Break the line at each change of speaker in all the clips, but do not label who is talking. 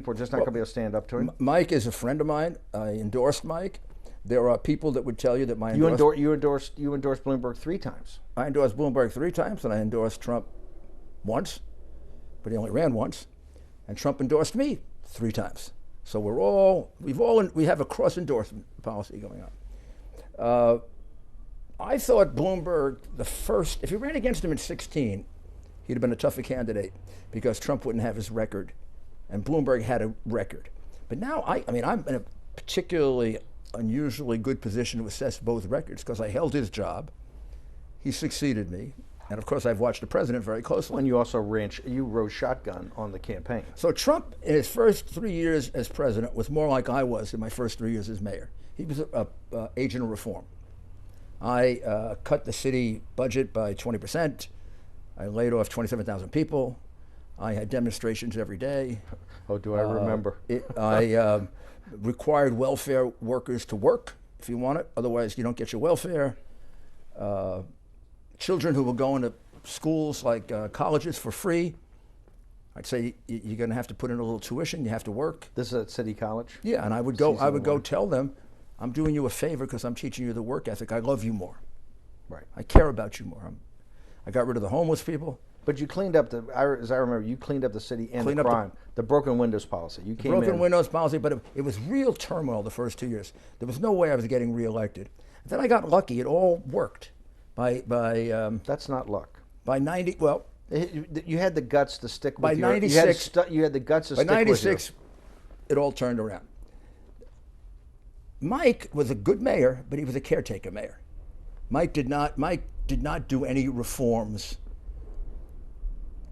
people are just not going to be able to stand up to him?
Mike is a friend of mine. I endorsed Mike. There are people that would tell you that
you endorsed Bloomberg 3 times.
I endorsed Bloomberg 3 times, and I endorsed Trump once, but he only ran once. And Trump endorsed me 3 times. So we have a cross endorsement policy going on. I thought Bloomberg, if he ran against him in 2016, he'd have been a tougher candidate because Trump wouldn't have his record, and Bloomberg had a record. But now, I'm in a particularly unusually good position to assess both records because I held his job. He succeeded me. And of course, I've watched the president very closely.
And you also rode shotgun on the campaign.
So Trump, in his first 3 years as president, was more like I was in my first 3 years as mayor. He was an agent of reform. I cut the city budget by 20%. I laid off 27,000 people. I had demonstrations every day.
Oh, do I remember?
I required welfare workers to work if you want it. Otherwise, you don't get your welfare. Children who were going to schools like colleges for free, I'd say you're going to have to put in a little tuition. You have to work.
This is at City College?
Yeah, and I would go tell them, I'm doing you a favor because I'm teaching you the work ethic. I love you more.
Right.
I care about you more. I got rid of the homeless people.
But you cleaned up as I remember, you cleaned up the city and the crime, the broken windows policy. You came
broken windows policy, but it was real turmoil the first 2 years. There was no way I was getting reelected. And then I got lucky. It all worked.
That's not luck.
By 90, well,
you had the guts to stick with
by 96.
You had the guts to
by
stick
96,
with
it all turned around. Mike was a good mayor, but he was a caretaker mayor. Mike did not do any reforms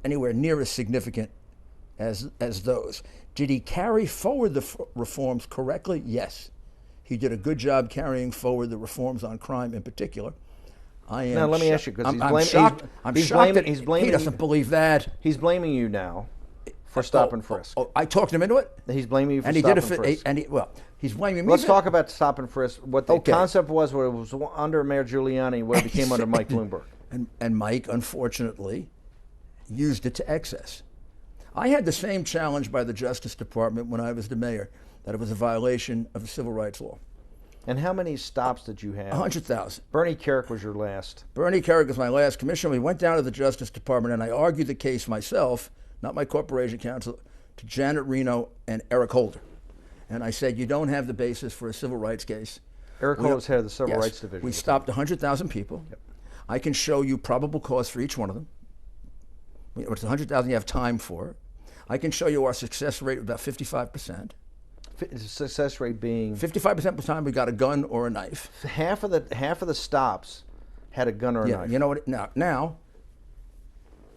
anywhere near as significant as those. Did he carry forward the reforms correctly? Yes. He did a good job carrying forward the reforms on crime in particular.
Now let me ask you, because
I'm shocked that he doesn't believe that.
He's blaming you now for stop and frisk.
I talked him into it.
He's blaming you for
and he
stop
did
and frisk.
He's blaming me.
Let's talk about stop and frisk. What the concept was, what it was under Mayor Giuliani, what it became under Mike Bloomberg.
And Mike, unfortunately, used it to excess. I had the same challenge by the Justice Department when I was the mayor, that it was a violation of the civil rights law.
And how many stops did you have?
100,000.
Bernie Carrick was your last.
Bernie Carrick was my last commissioner. We went down to the Justice Department, and I argued the case myself, not my corporation counsel, to Janet Reno and Eric Holder. And I said, you don't have the basis for a civil rights case.
Eric Holder's head of the Civil Rights Division.
We stopped 100,000 people. Yep. I can show you probable cause for each one of them. It's 100,000 you have time for. I can show you our success rate of about 55%.
Success rate being
55% of the time we got a gun or a knife.
Half of the stops had a gun or a knife.
You know what? Now,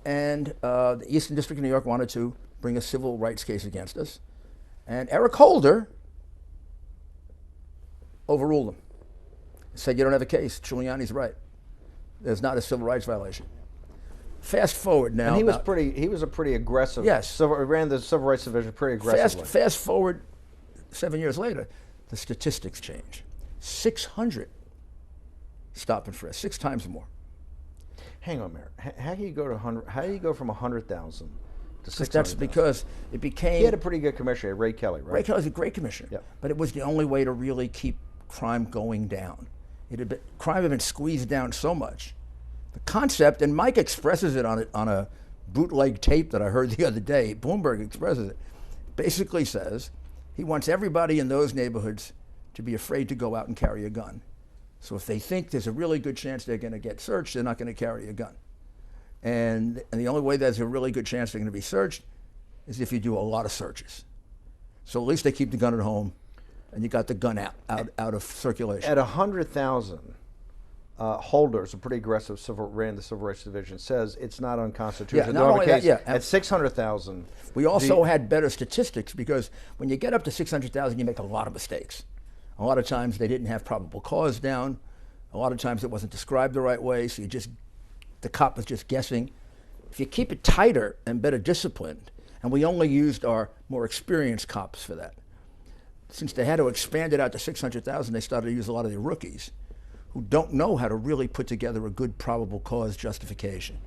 and the Eastern District of New York wanted to bring a civil rights case against us, and Eric Holder overruled them. Said you don't have a case. Giuliani's right. There's not a civil rights violation. Fast forward now.
And he was a pretty aggressive.
Yes.
He ran the Civil Rights Division pretty aggressively.
Fast forward 7 years later, the statistics change. 600 stop and frisk, 6 times more.
Hang on, Mayor. How do you go to 100? How do you go from 100,000 to 600,000?
That's because it became.
He had a pretty good commissioner, Ray Kelly, right?
Ray Kelly's a great commissioner.
Yep.
But it was the only way to really keep crime going down. Crime had been squeezed down so much. The concept, and Mike expresses it on a bootleg tape that I heard the other day. Bloomberg expresses it. Basically says he wants everybody in those neighborhoods to be afraid to go out and carry a gun. So if they think there's a really good chance they're going to get searched, they're not going to carry a gun. And the only way there's a really good chance they're going to be searched is if you do a lot of searches. So at least they keep the gun at home, and you got the gun out of circulation.
At 100,000, Holder's a pretty aggressive ran the Civil Rights Division, says it's not unconstitutional.
Yeah, not only that, yeah.
At 600,000.
We also had better statistics because when you get up to 600,000, you make a lot of mistakes. A lot of times they didn't have probable cause down. A lot of times it wasn't described the right way, so the cop was just guessing. If you keep it tighter and better disciplined, and we only used our more experienced cops for that. Since they had to expand it out to 600,000, they started to use a lot of the rookies who don't know how to really put together a good probable cause justification.